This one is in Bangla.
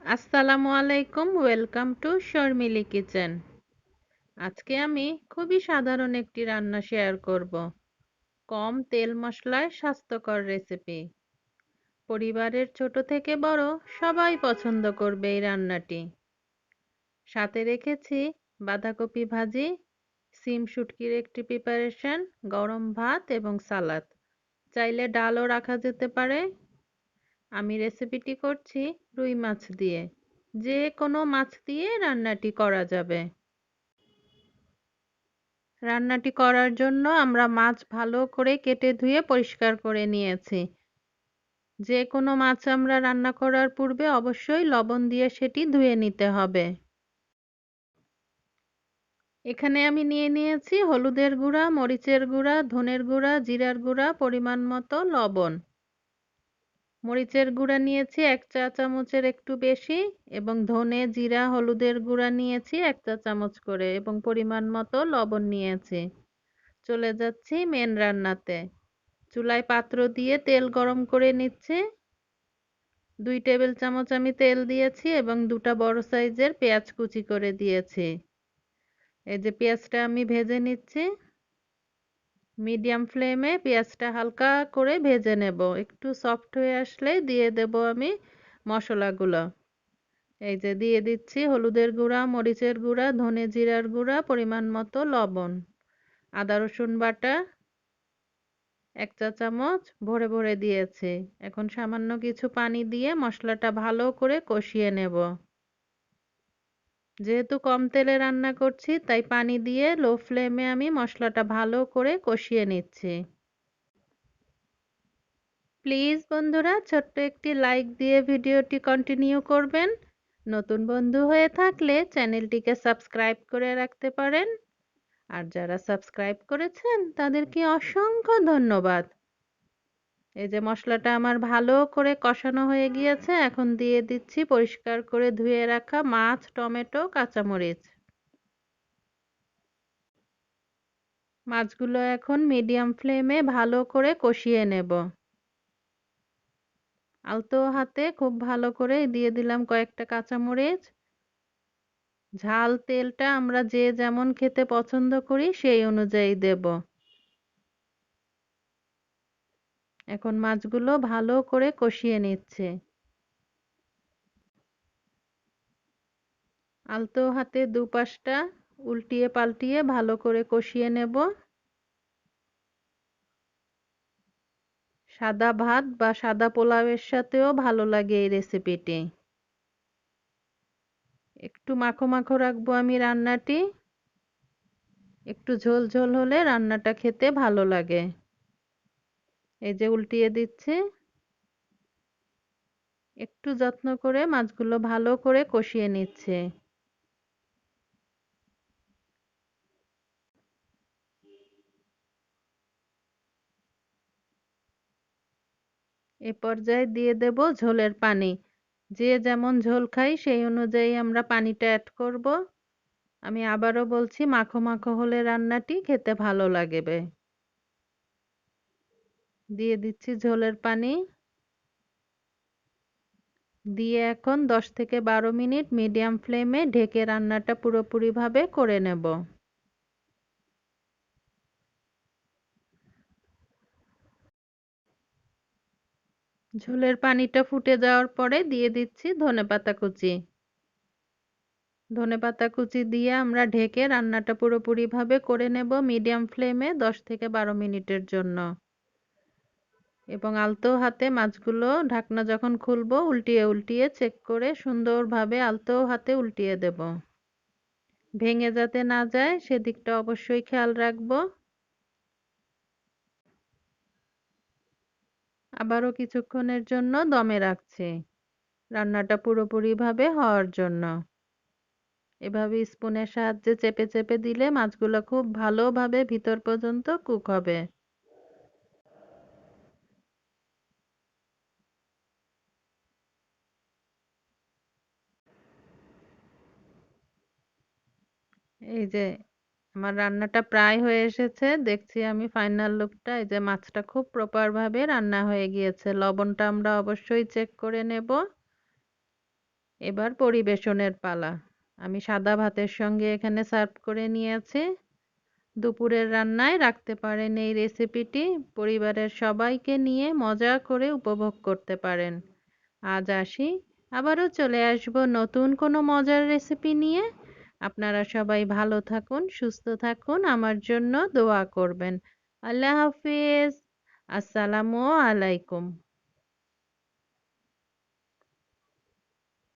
আসসালামু আলাইকুম, ওয়েলকাম টু শর্মিলি কিচেন। আজকে আমি খুবই সাধারণ একটি রান্না শেয়ার করব। কম তেল মশলায় স্বাস্থ্যকর রেসিপি। পরিবারের ছোট থেকে বড় সবাই পছন্দ করবে এই রান্নাটি। সাথে রেখেছি বাঁধাকপি ভাজি, সিম শুটকির একটি প্রিপারেশন, গরম ভাত এবং সালাদ। চাইলে ডালও রাখা যেতে পারে। আমি রেসিপিটি করছি রুই মাছ দিয়ে। যে কোনো মাছ দিয়ে রান্নাটি করা যাবে। রান্নাটি করার জন্য আমরা মাছ ভালো করে কেটে ধুয়ে পরিষ্কার করে নিয়েছি। যে কোনো মাছ আমরা রান্না করার পূর্বে অবশ্যই লবণ দিয়ে সেটি ধুয়ে নিতে হবে। এখানে আমি নিয়ে নিয়েছি হলুদের গুঁড়া, মরিচের গুঁড়া, ধনের গুঁড়া, জিরার গুঁড়া, পরিমাণ মতো লবণ। মরিচের গুঁড়া নিয়েছি 1 চা চামচের একটু বেশি এবং ধনে, জিরা, হলুদের গুঁড়া নিয়েছি 1 চা চামচ করে এবং পরিমাণ মতো লবণ নিয়েছি। চলে যাচ্ছি মেন রান্নাতে। চুলায় পাত্র দিয়ে তেল গরম করে নিচ্ছি। 2 টেবিল চামচ আমি তেল দিয়েছি এবং 2টা বড় সাইজের পেঁয়াজ কুচি করে দিয়েছি। এই যে পেঁয়াজটা আমি ভেজে নিচ্ছি। মিডিয়াম ফ্লেমে পেঁয়াজটা হালকা করে ভেজে নেব। একটু সফট হয়ে আসলে দিয়ে দেব আমি মশলাগুলো। এই যে দিয়ে দিচ্ছি হলুদের গুঁড়া, মরিচের গুঁড়া, ধনে জিরার গুঁড়া, পরিমাণ মতো লবণ, আদা রসুন বাটা 1 চা চামচ ভরে ভরে দিয়েছি। এখন সামান্য কিছু পানি দিয়ে মশলাটা ভালো করে কষিয়ে নেব। যেহেতু কম তেলে রান্না করছি তাই পানি দিয়ে লো ফ্লেমে আমি মশলাটা ভালো করে কষিয়ে নিচ্ছি। প্লিজ বন্ধুরা ছোট্ট একটি লাইক দিয়ে ভিডিওটি কন্টিনিউ করবেন। নতুন বন্ধু হয়ে থাকলে চ্যানেলটিকে সাবস্ক্রাইব করে রাখতে পারেন। আর যারা সাবস্ক্রাইব করেছেন তাদেরকে অসংখ্য ধন্যবাদ। এই যে মশলাটা আমার ভালো করে কষানো হয়ে গিয়েছে, এখন দিয়ে দিচ্ছি পরিষ্কার করে ধুয়ে রাখা মাছ, টমেটো, কাঁচামরিচ। মাছগুলো এখন মিডিয়াম ফ্লেমে ভালো করে কষিয়ে নেব। আলতো হাতে খুব ভালো করে দিয়ে দিলাম কয়েকটা কাঁচামরিচ। ঝাল তেলটা আমরা যে যেমন খেতে পছন্দ করি সেই অনুযায়ী দেব। এখন মাছগুলো ভালো করে কষিয়ে নিচ্ছে। আলতো হাতে দুপাশটা উল্টিয়ে পাল্টিয়ে ভালো করে কষিয়ে নেব। সাদা ভাত বা সাদা পোলাওয়ের সাথেও ভালো লাগে এই রেসিপিটি। একটু মাখো মাখো রাখবো আমি রান্নাটি। একটু ঝোল ঝোল হলে রান্নাটা খেতে ভালো লাগে। এই যে উল্টিয়ে দিচ্ছি। একটু যত্ন করে মাছগুলো ভালো করে কষিয়ে নিচ্ছে। এ পর্যায়ে দিয়ে দেব ঝোলের পানি। যে যেমন ঝোল খাই সেই অনুযায়ী আমরা পানিটা অ্যাড করব। আমি আবারও বলছি মাখো মাখো হলে রান্নাটি খেতে ভালো লাগবে। দিয়ে দিচ্ছি ঝোলের পানি। দিয়ে এখন 10 থেকে 12 মিনিট মিডিয়াম ফ্লেমে ঢেকে রান্নাটা পুরোপুরিভাবে করে নেব। ঝোলের পানিটা ফুটে যাওয়ার পরে দিয়ে দিচ্ছি ধনেপাতা কুচি। ধনেপাতা কুচি দিয়ে আমরা ঢেকে রান্নাটা পুরোপুরিভাবে করে নেব মিডিয়াম ফ্লেমে 10 থেকে 12 মিনিটের জন্য। এবং আলতো হাতে মাছগুলো ঢাকনা যখন খুলবো উল্টিয়ে উল্টিয়ে চেক করে সুন্দরভাবে আলতো হাতে উল্টিয়ে দেব। ভেঙে যাতে না যায় সেদিকটা অবশ্যই খেয়াল রাখবো। আবারও কিছুক্ষণের জন্য দমে রাখছি রান্নাটা পুরোপুরিভাবে হওয়ার জন্য। এভাবে স্পুনের সাহায্যে চেপে চেপে দিলে মাছগুলো খুব ভালোভাবে ভিতর পর্যন্ত কুক হবে। এই যে আমার রান্নাটা প্রায় হয়ে এসেছে, দেখছি আমি ফাইনাল লুকটা। এই যে মাছটা খুব প্রপার ভাবে রান্না হয়ে গিয়েছে। লবণটা আমরা অবশ্যই চেক করে নেব। এবার পরিবেশনের পালা। আমি সাদা ভাতের সঙ্গে এখানে সার্ভ করে নিয়েছি। দুপুরের রান্নায় রাখতে পারেন এই রেসিপিটি, পরিবারের সবাইকে নিয়ে মজা করে উপভোগ করতে পারেন। আজ আসি, আবারও চলে আসবো নতুন কোনো মজার রেসিপি নিয়ে। আপনারা সবাই ভালো থাকুন, সুস্থ থাকুন, আমার জন্য দোয়া করবেন। আল্লাহ হাফিজ। আসসালামু আলাইকুম।